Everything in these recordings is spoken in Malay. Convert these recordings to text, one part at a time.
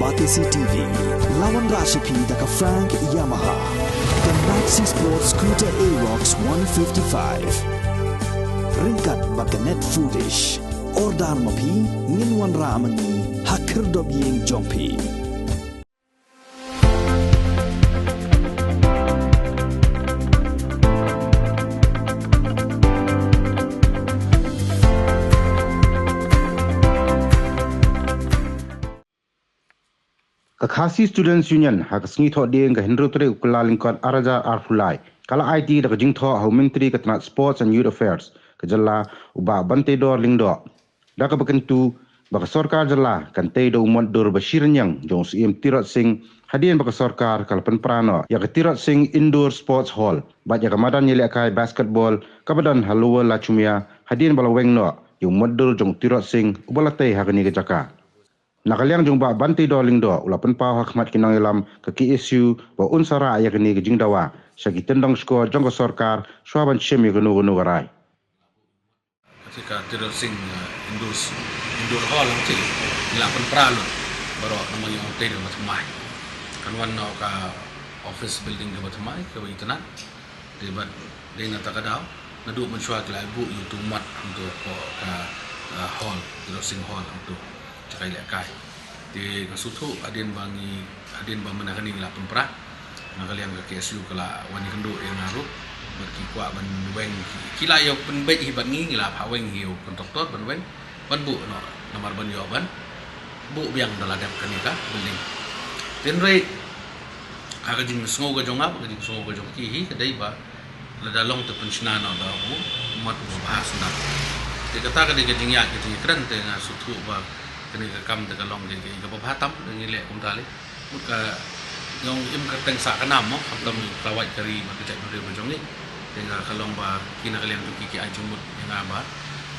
Batisi TV, lawan Rashipi daka Frank Yamaha, dan Maxi Sports Scooter Aerox 155. Ringkat baka net foodish, ordar mapi, nginwan ramani, hakir dobyeng jompi. Khasi Students Union hak sengi tho ding ka Hendro Tre ukula lingkot Araja Arfulai kala IT da jing tho Home Ministry ka Trans Sports and Youth Affairs ka jalla uba bante dor lingdo da ka bekentu baka sarkar jalla kan te do umot dor Bashir Nyang jong CM Tirot Singh hadian baka sarkar kala penprano ya ka Tirot Singh Indoor Sports Hall ba ya ka madan yele kai basketball ka badan halwa la chumia hadian bala wengno yung modul jong Tirot Singh ubala te hakani ka jaka nakaliang jong ba banti doling do ulapan pau hakmat kinang ilam ke KSU ba unsara ya kini ke jingdawa sagi tendang skor jong sarkar swaban shemi gunu garai ketika Tirot Singh indoor hall nanti ilapan pralo baru namanya hotel macam kan warna ka office building ke macam ke internet debat dena takadau nadu mensuat la ibu itu mat untuk ka hall Tirot Singh hall untuk cakai lekai di kasutu adin bangi adin menakan ila pempra nakalian ke KSU kala wani kendo yang ngaruh berkikwa ban weng kila yo penbek hibat ngi ila paweng hiu kontraktor ban weng ban bu no nomor ban yo ban bu biang daladap kanika beling tenre aga jing sngo ga jongap ga jing sngo ga jong ki kedai ba la dalong te pensiunan da bu mat bu bahas na de kata ga de jing ya ke jing kran te nga sutu ba kini kam te kalong de ke babatam ngi le kum tali muka ngong im ka teng sa kanam mo kam tawat kari ma ke de bojong ni dengan kalong ba kina kalian tu ki ai jumut yang aba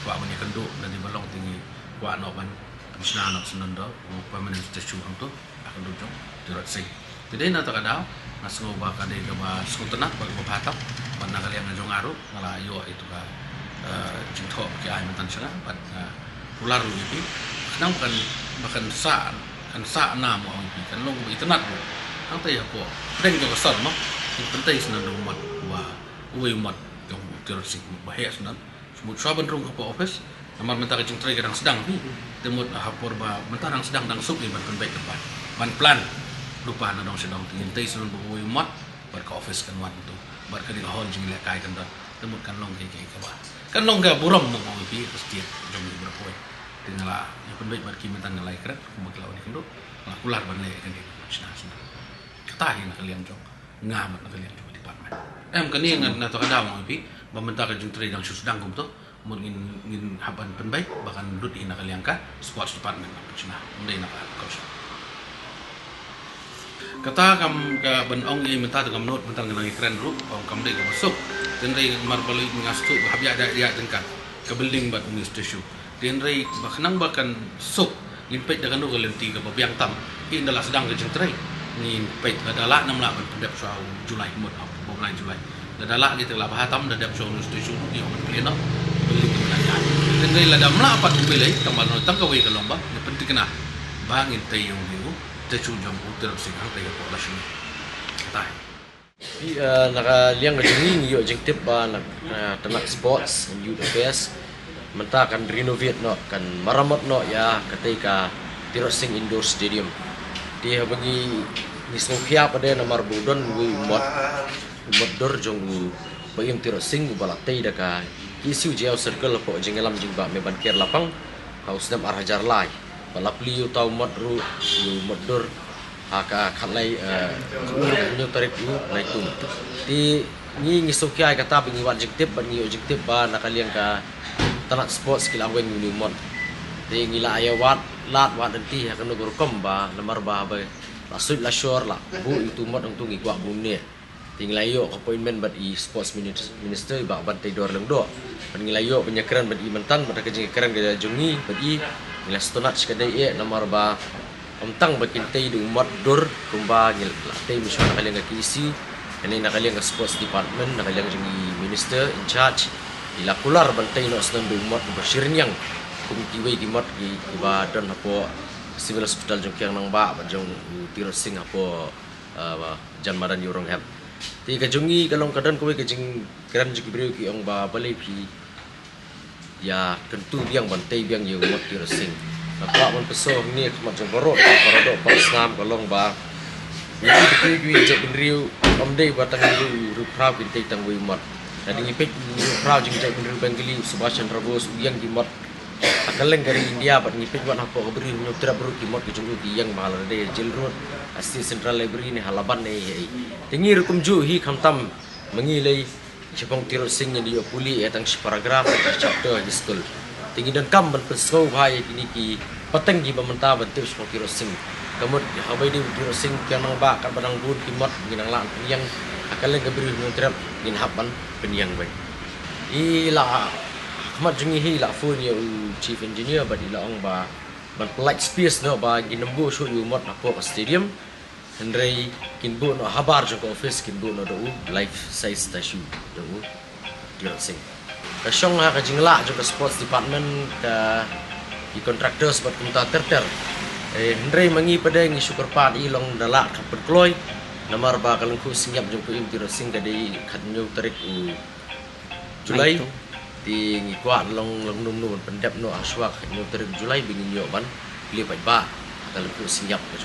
wa ban kendo dan di balong tinggi wa no ban misna no sunan do permanent statue hang tu akan dujong Tirot Singh jadi na ta kadao nasgo ba ka de ba skutenat ba babatam ban kalian ngajong aru ngala yo itu ka jingtho ki ai mantan sana ban ular lu itu nang bahkan sa na mo ang kan long internet mo ang tayo po deng jo son mo in pentai sunan umat wa uwe umat jong Tirot Singh bahaya sunan semut saban rung ko office namar mentar jing tre kadang sedang ni temut hapor ba mentarang sedang dang sup ni ban baik depan ban plan lupa na dong sedang tingin tai sunan uwe umat bar ka office kan wan tu bar ka di hall jing le kai kan temut kan long ke ka ba kan long ga buram mo ko pi pasti jong ni berpoe tinggal yang penbaik bagi mentan ngelai keret kumaglaw ni kendo kular banle kan di macam sana katahin kalian jong ngamat kalian jong department kani na to kada mo pi bamentar jong tre dang susdang kum to mun ngin haban penbaik bahkan dut ina kalian ka sports department macam ndai na ka kata kam ka benong i mentar kam not mentar ngelai keren ru kam dei ka masuk dan dei marbali ngastu habya ada dia tengkan ke building bat uni station Tenrei baknang bakan sok limpet dengan nu galenti ke babiang tam in dalam sedang ke jentrai ni pet adalah namla pendap soal Julai mud bulan Julai adalah gitu lah bahatam dadap soal stasiun di orang pleno beli kemenangan tenrei la damla apa pilih tambal no tangkawi ke lomba ni penting kena bangin tayung diu tecung jam Tirot Singh hang tayo ko lasin tai naka liang ngajing yo jing tip ba nak tenak sports and youth affairs mentah kan renovate no kan maramot no ya ketika Tirot Singh Indoor Stadium dia bagi nisokya pada nomor budon wi modor jong bayim Tirot Singh balatai daka isu jauh circle po jengelam jingba me ban ker lapang haus dem arhajar lai balapli utau modru modor aka khalai nyu tarik u naik tu di ni nisokya kata bingi wan jiktip ban ni jiktip ba nakaliang ka tanat sports kila weng ni mon de ngila ayawat lat wat nanti akan nugur komba lemar ba ba lasut la shore la bu itu mod untuk ngikwa bumne tinggal ayo appointment bat i sports minister ba ban tai dor leng do ban ngila yo penyekran bat i mentan bat ka jengkeran ga jungi bat i ngila stonat sekadai e lemar ba omtang bakin tai du mod dor kumba ngil la tai misyon kalian ga kisi ini nakalian ga sports department nakalian jungi minister in charge ila kular bantai no snan du mod Bashir Nyang kum kiwei ki mod ki badan apo civil hospital jong kyang nang ba jong Tirot Singh apo jan madan yorong hap ti ka jongi kalong kadan ko ke jing kran jik brio ki ong ba balai phi ya kentu biang bantai biang yo mot Tirot Singh nakwa mon peso ni mat jong borot parado pasnam kalong ba ni ki jek brio om dei batang ru prau bin tei tang wi mot na ding ipek prau jing jek brio bangli Subhash Chandra Bose yang di mot akaleng dari India bat ngipit wat hapo beri nyutra bro ki mot ki jung ki yang mal de jail road asli central library ni halaban nei tingi rukum ju hi khamtam mengi lei chepong Tirot Singh ni yo puli etang paragraph chapter di school tingi dan kam ban peso bhai kini ki pateng gi bamenta bantu chepong Tirot Singh kamut habai di Tirot Singh kyang nang ba kan badang bun ki mot ginang lan yang akaleng ke beri nyutra gin haban penyang bai ila mat jungi hi la phun yo chief engineer ba di la ong ba ban light space no ba ginembu show you mot apo stadium hendrei kinbu no habar jo office kinbu no do life size statue do Tirot Singh ka shong ha ka jingla jo sports department ka di contractors bat kunta terter hendrei mangi pada ngi sugar pat ilong dala ka perkloi namar ba kalengku singyap jo im Tirot Singh ka dei khatnyu tarik Julai di ngikuat long num pendap no aswak no teruk Julai bingin yo ban lipat ba kalau ku siap ke